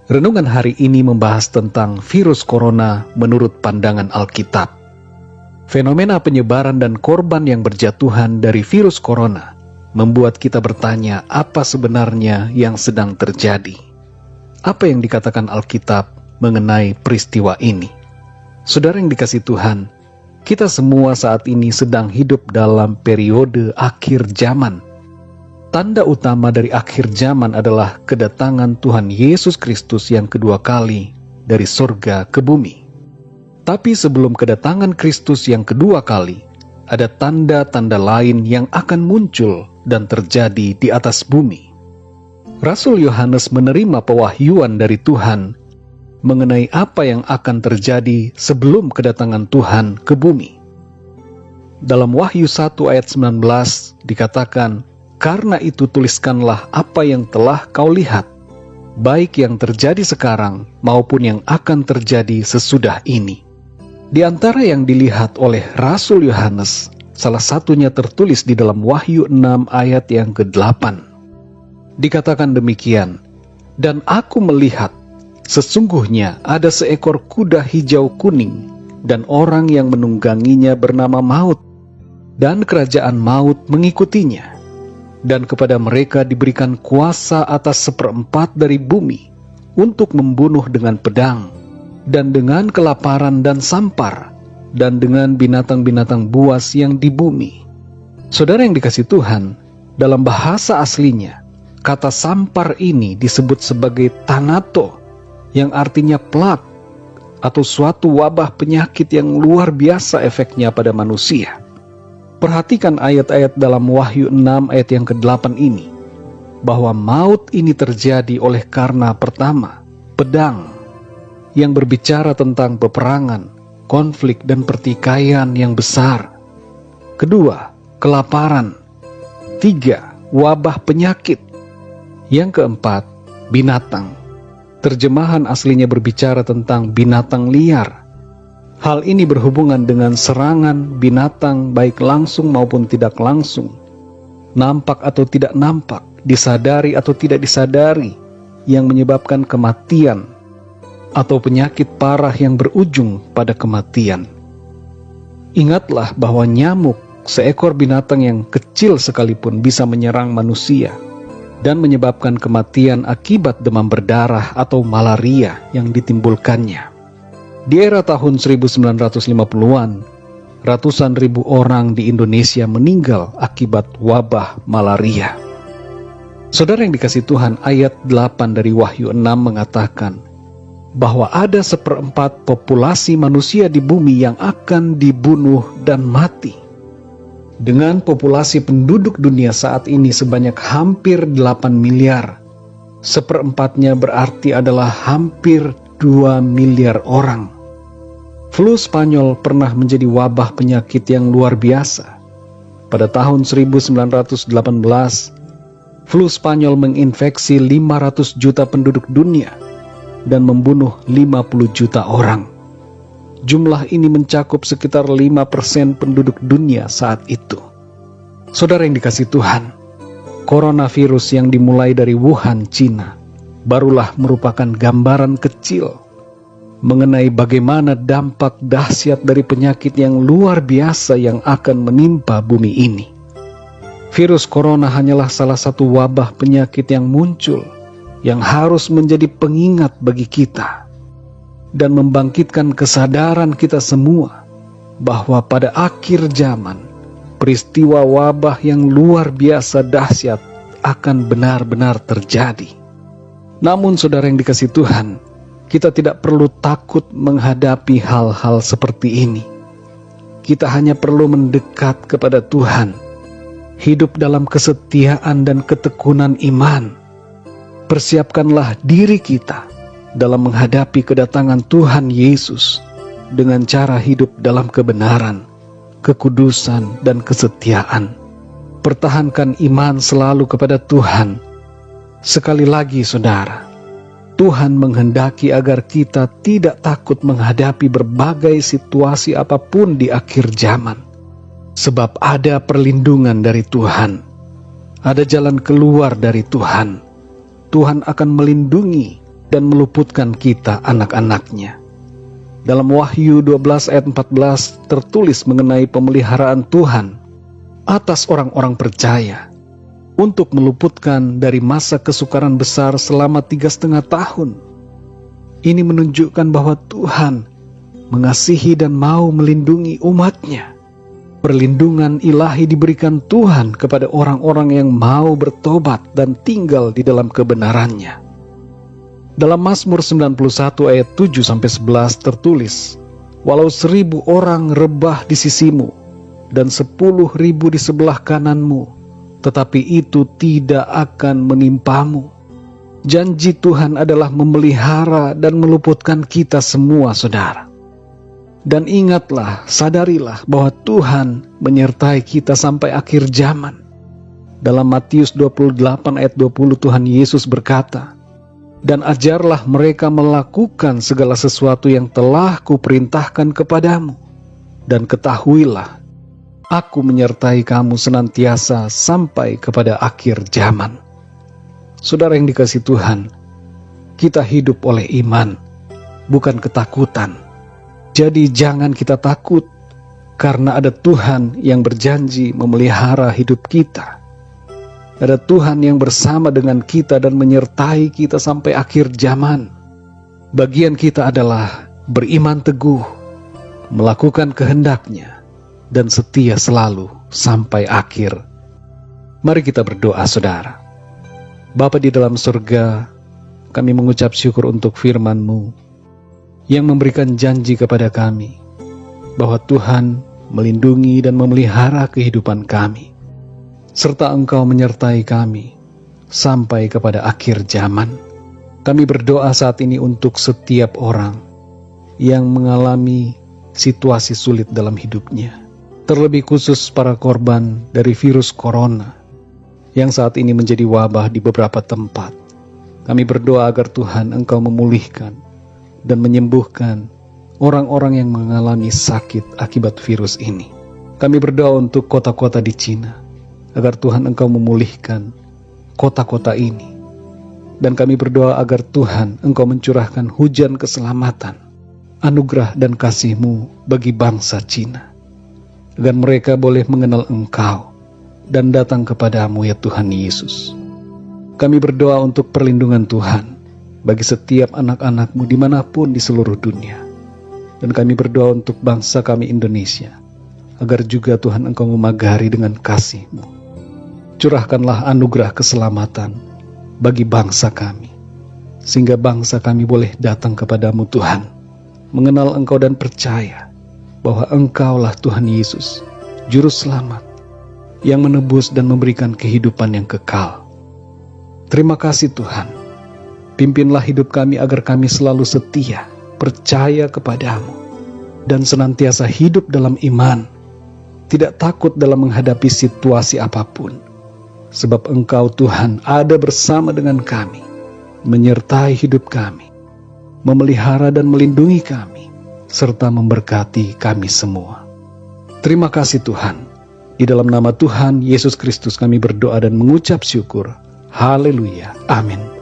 Renungan hari ini membahas tentang virus corona menurut pandangan Alkitab. Fenomena penyebaran dan korban yang berjatuhan dari virus corona membuat kita bertanya apa sebenarnya yang sedang terjadi. Apa yang dikatakan Alkitab mengenai peristiwa ini? Saudara yang dikasihi Tuhan, kita semua saat ini sedang hidup dalam periode akhir zaman. Tanda utama dari akhir zaman adalah kedatangan Tuhan Yesus Kristus yang kedua kali dari surga ke bumi. Tapi sebelum kedatangan Kristus yang kedua kali, ada tanda-tanda lain yang akan muncul dan terjadi di atas bumi. Rasul Yohanes menerima pewahyuan dari Tuhan mengenai apa yang akan terjadi sebelum kedatangan Tuhan ke bumi. Dalam Wahyu 1 ayat 19 dikatakan, "Karena itu tuliskanlah apa yang telah kau lihat, baik yang terjadi sekarang maupun yang akan terjadi sesudah ini." Di antara yang dilihat oleh Rasul Yohanes, salah satunya tertulis di dalam Wahyu 6 ayat yang ke-8. Dikatakan demikian, "Dan aku melihat, sesungguhnya ada seekor kuda hijau kuning, dan orang yang menungganginya bernama Maut, dan kerajaan maut mengikutinya. Dan kepada mereka diberikan kuasa atas 1/4 dari bumi untuk membunuh dengan pedang, dan dengan kelaparan dan sampar, dan dengan binatang-binatang buas yang di bumi." Saudara yang dikasihi Tuhan, dalam bahasa aslinya, kata sampar ini disebut sebagai thanato, yang artinya plak, atau suatu wabah penyakit yang luar biasa efeknya pada manusia. Perhatikan ayat-ayat dalam Wahyu 6 ayat yang ke-8 ini, bahwa maut ini terjadi oleh karena pertama, pedang, yang berbicara tentang peperangan, konflik dan pertikaian yang besar. Kedua, kelaparan. Tiga, wabah penyakit. Yang keempat, binatang. Terjemahan aslinya berbicara tentang binatang liar. Hal ini berhubungan dengan serangan binatang baik langsung maupun tidak langsung, nampak atau tidak nampak, disadari atau tidak disadari, yang menyebabkan kematian atau penyakit parah yang berujung pada kematian. Ingatlah bahwa nyamuk, seekor binatang yang kecil sekalipun, bisa menyerang manusia dan menyebabkan kematian akibat demam berdarah atau malaria yang ditimbulkannya. Di era tahun 1950-an, ratusan ribu orang di Indonesia meninggal akibat wabah malaria. Saudara yang dikasihi Tuhan, ayat 8 dari Wahyu 6 mengatakan bahwa ada 1/4 populasi manusia di bumi yang akan dibunuh dan mati. Dengan populasi penduduk dunia saat ini sebanyak hampir 8 miliar, 1/4-nya berarti adalah hampir 2 miliar orang. Flu Spanyol pernah menjadi wabah penyakit yang luar biasa. Pada tahun 1918, flu Spanyol menginfeksi 500 juta penduduk dunia dan membunuh 50 juta orang. Jumlah ini mencakup sekitar 5% penduduk dunia saat itu. Saudara yang dikasihi Tuhan, coronavirus yang dimulai dari Wuhan, Cina, barulah merupakan gambaran kecil mengenai bagaimana dampak dahsyat dari penyakit yang luar biasa yang akan menimpa bumi ini. Virus corona hanyalah salah satu wabah penyakit yang muncul, yang harus menjadi pengingat bagi kita dan membangkitkan kesadaran kita semua bahwa pada akhir zaman, peristiwa wabah yang luar biasa dahsyat akan benar-benar terjadi. Namun saudara yang dikasihi Tuhan, kita tidak perlu takut menghadapi hal-hal seperti ini. Kita hanya perlu mendekat kepada Tuhan, hidup dalam kesetiaan dan ketekunan iman. Persiapkanlah diri kita dalam menghadapi kedatangan Tuhan Yesus dengan cara hidup dalam kebenaran, kekudusan, dan kesetiaan. Pertahankan iman selalu kepada Tuhan. Sekali lagi saudara, Tuhan menghendaki agar kita tidak takut menghadapi berbagai situasi apapun di akhir zaman. Sebab ada perlindungan dari Tuhan. Ada jalan keluar dari Tuhan. Tuhan akan melindungi dan meluputkan kita anak-anaknya. Dalam Wahyu 12 ayat 14 tertulis mengenai pemeliharaan Tuhan atas orang-orang percaya untuk meluputkan dari masa kesukaran besar selama 3,5 tahun. Ini menunjukkan bahwa Tuhan mengasihi dan mau melindungi umatnya. Perlindungan ilahi diberikan Tuhan kepada orang-orang yang mau bertobat dan tinggal di dalam kebenarannya. Dalam Mazmur 91 ayat 7-11 tertulis, "Walau 1.000 orang rebah di sisimu dan 10.000 di sebelah kananmu, tetapi itu tidak akan menimpamu." Janji Tuhan adalah memelihara dan meluputkan kita semua, saudara. Dan ingatlah, sadarilah bahwa Tuhan menyertai kita sampai akhir zaman. Dalam Matius 28 ayat 20 Tuhan Yesus berkata, "Dan ajarlah mereka melakukan segala sesuatu yang telah kuperintahkan kepadamu. Dan ketahuilah, Aku menyertai kamu senantiasa sampai kepada akhir zaman." Saudara yang dikasihi Tuhan, kita hidup oleh iman, bukan ketakutan. Jadi jangan kita takut, karena ada Tuhan yang berjanji memelihara hidup kita. Ada Tuhan yang bersama dengan kita dan menyertai kita sampai akhir zaman. Bagian kita adalah beriman teguh, melakukan kehendak-Nya, dan setia selalu sampai akhir. Mari kita berdoa, saudara. Bapa di dalam surga, kami mengucap syukur untuk firman-Mu yang memberikan janji kepada kami bahwa Tuhan melindungi dan memelihara kehidupan kami, serta Engkau menyertai kami sampai kepada akhir zaman. Kami berdoa saat ini untuk setiap orang yang mengalami situasi sulit dalam hidupnya, terlebih khusus para korban dari virus corona yang saat ini menjadi wabah di beberapa tempat. Kami berdoa agar Tuhan Engkau memulihkan dan menyembuhkan orang-orang yang mengalami sakit akibat virus ini. Kami berdoa untuk kota-kota di Cina, agar Tuhan Engkau memulihkan kota-kota ini. Dan kami berdoa agar Tuhan Engkau mencurahkan hujan keselamatan, anugerah dan kasih-Mu bagi bangsa Cina, agar mereka boleh mengenal Engkau dan datang kepadamu, ya Tuhan Yesus. Kami berdoa untuk perlindungan Tuhan bagi setiap anak-anak-Mu dimanapun di seluruh dunia. Dan kami berdoa untuk bangsa kami Indonesia, agar juga Tuhan Engkau memagari dengan kasih-Mu. Curahkanlah anugerah keselamatan bagi bangsa kami, sehingga bangsa kami boleh datang kepadamu Tuhan, mengenal Engkau dan percaya bahwa Engkaulah Tuhan Yesus, Juru Selamat, yang menebus dan memberikan kehidupan yang kekal. Terima kasih Tuhan. Pimpinlah hidup kami agar kami selalu setia, percaya kepadamu, dan senantiasa hidup dalam iman, tidak takut dalam menghadapi situasi apapun. Sebab Engkau Tuhan ada bersama dengan kami, menyertai hidup kami, memelihara dan melindungi kami, serta memberkati kami semua. Terima kasih Tuhan. Di dalam nama Tuhan Yesus Kristus kami berdoa dan mengucap syukur. Haleluya. Amin.